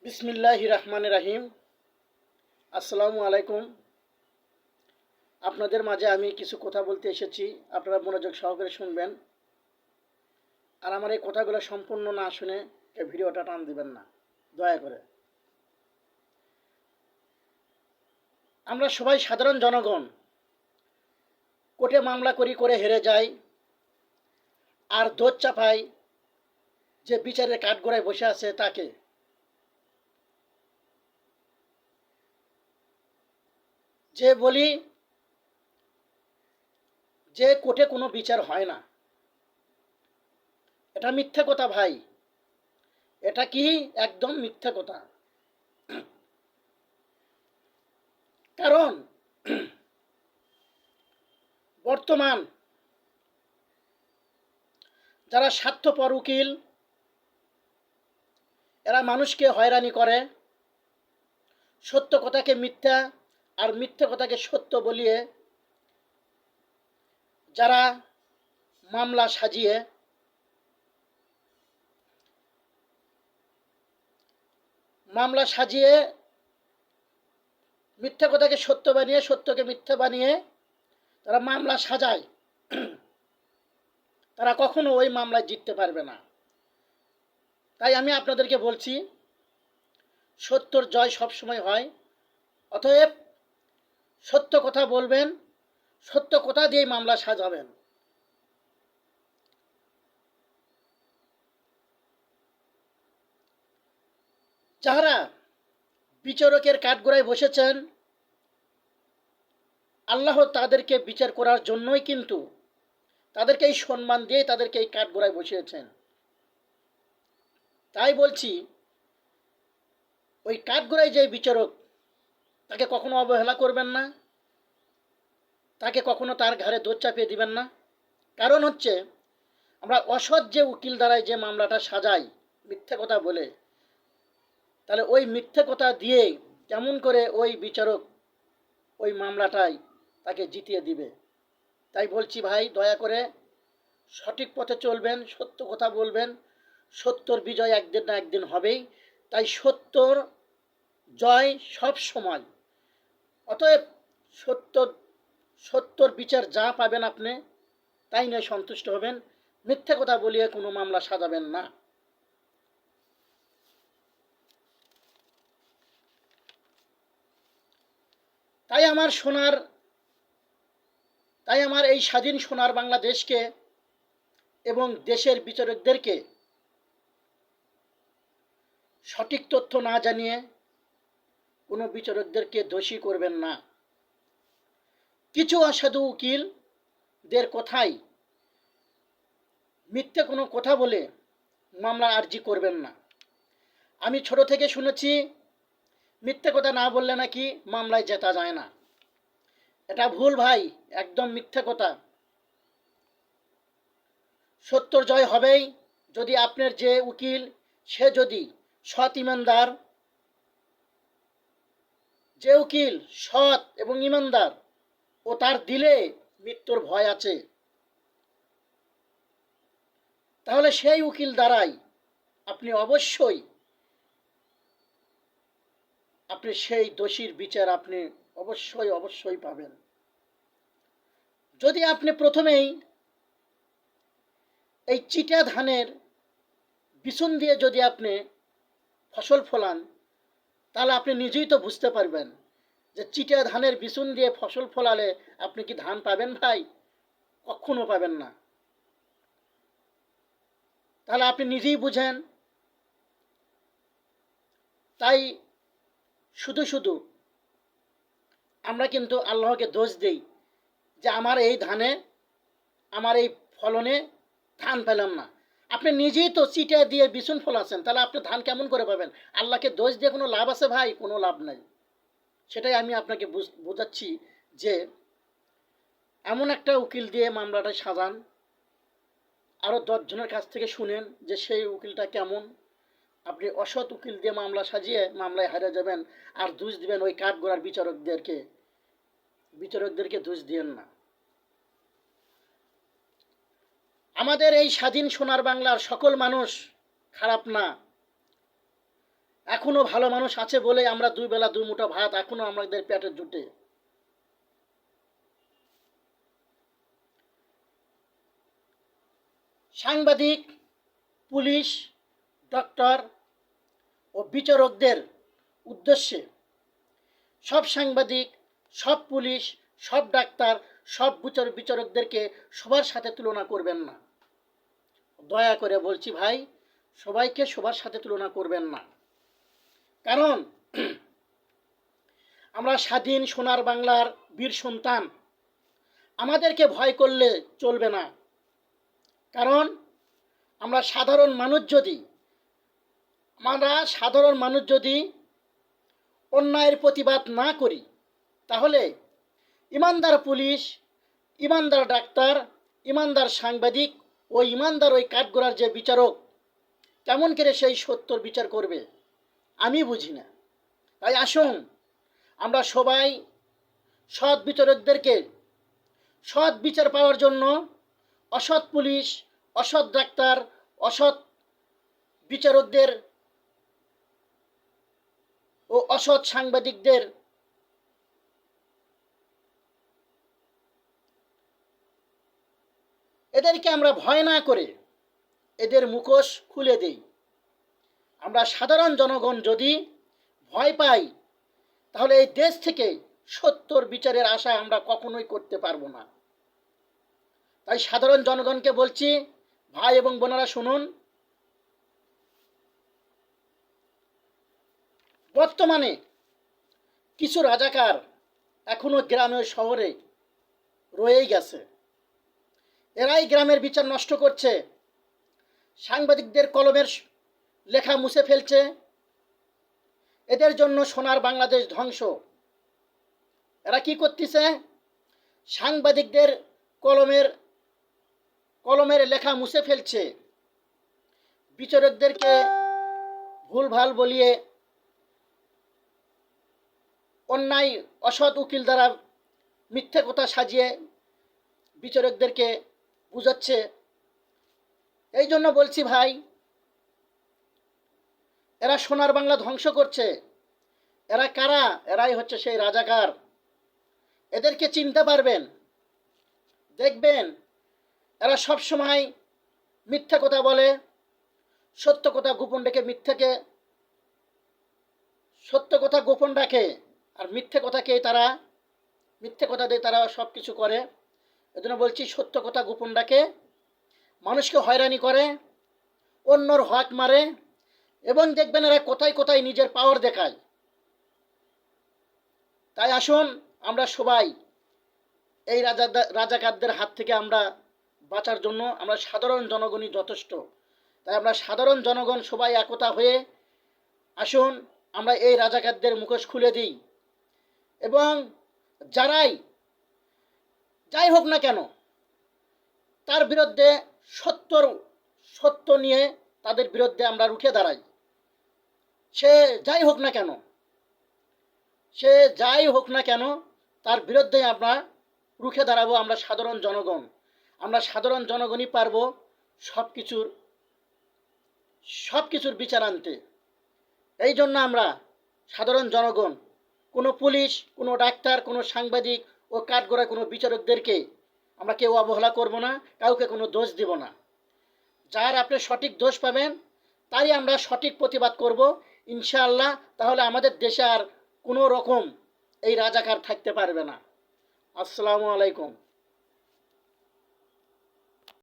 বিসমিল্লাহির রহমানির রহিম। আসসালামু আলাইকুম। আপনাদের মাঝে আমি কিছু কথা বলতে এসেছি, আপনারা মনোযোগ সহকারে শুনবেন। আর আমার এই কথাগুলো সম্পূর্ণ না শুনে এই ভিডিওটা টান দিবেন না, দয়া করে। আমরা সবাই সাধারণ জনগণ, কোর্টে মামলা করে হেরে যাই, আর দোষ চাপাই যে বিচারের কাঠগড়ায় বসে আছে তাকে। যে বলি যে কোর্টে কোনো বিচার হয় না, এটা মিথ্যে কথা ভাই। এটা কি একদম মিথ্যে কথা। কারণ বর্তমান যারা স্বার্থপর উকিল, এরা মানুষকে হয়রানি করে, সত্য কথাকে মিথ্যা আর মিথ্যা কথাকে সত্য বলিয়ে যারা মামলা সাজিয়ে মিথ্যা কথাকে সত্য বানিয়ে সত্যকে মিথ্যা বানিয়ে তারা মামলা সাজায়, তারা কখনো ওই মামলায় জিততে পারবে না। তাই আমি আপনাদেরকে বলছি, সত্যর জয় সবসময় হয়। অতএব সত্য কথা বলবেন, সত্য কথা দিয়েই মামলা সাজাবেন। যারা বিচারকের কাঠগড়ায় বসেছেন, আল্লাহ তাদেরকে বিচার করার জন্যই কিন্তু তাদেরকে এই সম্মান দিয়ে তাদেরকে এই কাঠগড়ায় বসিয়েছেন। তাই বলছি, ওই কাঠগড়ায় যে বিচারক, তাকে কখনো অবহেলা করবেন না, তাকে কখনো তার ঘাড়ে দোষ চাপিয়ে দিবেন না। কারণ হচ্ছে, আমরা অসৎ যে উকিল দ্বারাই যে মামলাটা সাজাই মিথ্যে কথা বলে, তাহলে ওই মিথ্যে কথা দিয়ে কেমন করে ওই বিচারক ওই মামলাটাই তাকে জিতিয়ে দিবে। তাই বলছি ভাই, দয়া করে সঠিক পথে চলবেন, সত্য কথা বলবেন। সত্যর বিজয় একদিন না একদিন হবেই। তাই সত্যর জয় সব সময়। অতএব সত্য সত্যর বিচার যা পাবেন আপনি তাই নিয়ে সন্তুষ্ট হবেন। মিথ্যে কথা বলিয়ে কোনো মামলা সাজাবেন না। তাই আমার এই স্বাধীন সোনার বাংলাদেশকে এবং দেশের বিচারকদেরকে সঠিক তথ্য না জানিয়ে কোনো বিচারকদেরকে দোষী করবেন না। কিছু অসাধু উকিলদের কথাই মিথ্যে কোনো কথা বলে মামলা আর্জি করবেন না। আমি ছোট থেকে শুনেছি, মিথ্যে কথা না বললে নাকি মামলায় জেতা যায় না। এটা ভুল ভাই, একদম মিথ্যে কথা। সত্যর জয় হবেই যদি আপনার যে উকিল, সে যদি সৎ ইমানদার, যে উকিল সৎ এবং ইমানদার ও তার দিলে মৃত্যুর ভয় আছে, তাহলে সেই উকিল দ্বারাই আপনি অবশ্যই সেই দোষীর বিচার আপনি অবশ্যই পাবেন। যদি আপনি প্রথমেই এই চিটা ধানের বিচুন দিয়ে যদি আপনি ফসল ফলান, তাহলে আপনি নিজেই তো বুঝতে পারবেন যে চিটা ধানের বিচুন দিয়ে ফসল ফলালে আপনি কি ধান পাবেন ভাই? কখনো পাবেন না। তাহলে আপনি নিজেই বুঝেন। তাই শুধু আমরা কিন্তু আল্লাহকে দোষ দেই যে আমার এই ফলনে ধান পেলাম না। আপনি নিজেই তো চিটা দিয়ে বিচুন ফলাচ্ছেন, তাহলে আপনি ধান কেমন করে পাবেন? আল্লাহকে দোষ দিয়ে কোনো লাভ আছে ভাই? কোনো লাভ নাই। সেটাই আমি আপনাকে বোঝাচ্ছি যে এমন একটা উকিল দিয়ে মামলাটা সাজান, আরও 10 জনের কাছ থেকে শুনেন যে সেই উকিলটা কেমন। আপনি অসৎ উকিল দিয়ে মামলা সাজিয়ে মামলায় হারিয়ে যাবেন, আর দোষ দিবেন ওই কাঠগড়ার বিচারকদেরকে দোষ দিয়েন না। আমাদের এই স্বাধীন সোনার বাংলার সকল মানুষ খারাপ না। এখনো ভালো মানুষ আছে বলে আমরা দুই বেলা দুই মুঠো ভাত এখনো আমাদের পেটে জুটে। সাংবাদিক, পুলিশ, ডক্টর ও বিচারকদের উদ্দেশ্যে সব সাংবাদিক, সব পুলিশ, সব ডাক্তার, সব বিচারকদেরকে সবার সাথে তুলনা করবেন না। দয়া করে বলছি ভাই, সবাইকে সবার সাথে তুলনা করবেন না। কারণ আমরা স্বাধীন সোনার বাংলার বীর সন্তান, আমাদেরকে ভয় করলে চলবে না। কারণ আমরা সাধারণ মানুষ যদি অন্যায়ের প্রতিবাদ না করি, তাহলে ইমানদার পুলিশ, ইমানদার ডাক্তার, ইমানদার সাংবাদিক ও ইমানদার ওই কাঠগড়ার যে বিচারক কেমন করে সেই সত্যর বিচার করবে আমি বুঝি না। তাই আসুন আমরা সবাই সৎ বিচারকদেরকে সৎ বিচার পাওয়ার জন্য অসৎ পুলিশ, অসৎ ডাক্তার, অসৎ বিচারকদের ও অসৎ সাংবাদিকদের এদেরকে আমরা ভয় না করে এদের মুখোশ খুলে দেই। আমরা সাধারণ জনগণ যদি ভয় পাই, তাহলে এই দেশ থেকে সত্যর বিচারের আশা আমরা কখনোই করতে পারবো না। তাই সাধারণ জনগণকে বলছি, ভাই এবং বোনেরা শুনুন, বর্তমানে কিছু রাজাকার এখনো গ্রামে শহরে রয়েই গেছে। এরাই গ্রামের বিচার নষ্ট করছে, সাংবাদিকদের কলমের লেখা মুছে ফেলছে। এদের জন্য সোনার বাংলাদেশ ধ্বংস। এরা কি করতেছে? সাংবাদিকদের কলমের লেখা মুছে ফেলছে, বিচারকদেরকে ভুলভাল বলিয়ে অন্যায় অসৎ উকিল দ্বারা মিথ্যে কথা সাজিয়ে বিচারকদেরকে বুঝাচ্ছে। এই জন্য বলছি ভাই, এরা সোনার বাংলা ধ্বংস করছে। এরা কারা? এরাই হচ্ছে সেই রাজাকার। এদেরকে চিনতে পারবেন, দেখবেন এরা সব সময় মিথ্যা কথা বলে, সত্য কথা গোপন রেখে সত্য কথা গোপন রাখে, আর মিথ্যে কথা দিয়ে তারা সব কিছু করে। এজন্য বলছি, সত্য কথা গোপন রাখে, মানুষকে হয়রানি করে, অন্যর হক মারে, এবং দেখবেন এরা কোথায় কোথায় নিজের পাওয়ার দেখায়। তাই আসুন আমরা সবাই এই রাজাকারদের হাত থেকে আমরা বাঁচার জন্য আমরা সাধারণ জনগণই যথেষ্ট। তাই আমরা সাধারণ জনগণ সবাই একতা হয়ে আসুন আমরা এই রাজাকারদের মুখোশ খুলে দিই, এবং যাই হোক না কেন তার বিরুদ্ধে সত্য নিয়ে তাদের বিরুদ্ধে আমরা রুখে দাঁড়াই। সে যাই হোক না কেন তার বিরুদ্ধে আমরা রুখে দাঁড়াবো। আমরা সাধারণ জনগণই পারবো সব কিছুর বিচার আনতে। এই জন্য আমরা সাধারণ জনগণ, কোনো পুলিশ, কোনো ডাক্তার, কোনো সাংবাদিক ও কাঠগড়ায় কোনো বিচারকদেরকে আমরা কেউ অবহেলা করব না, কাউকে কোনো দোষ দিব না। যার আপনি সঠিক দোষ পাবেন তারই আমরা সঠিক প্রতিবাদ করব ইনশাআল্লাহ। তাহলে আমাদের দেশে আর কোনো রকম এই রাজাকার থাকতে পারবে না। আসসালামু আলাইকুম।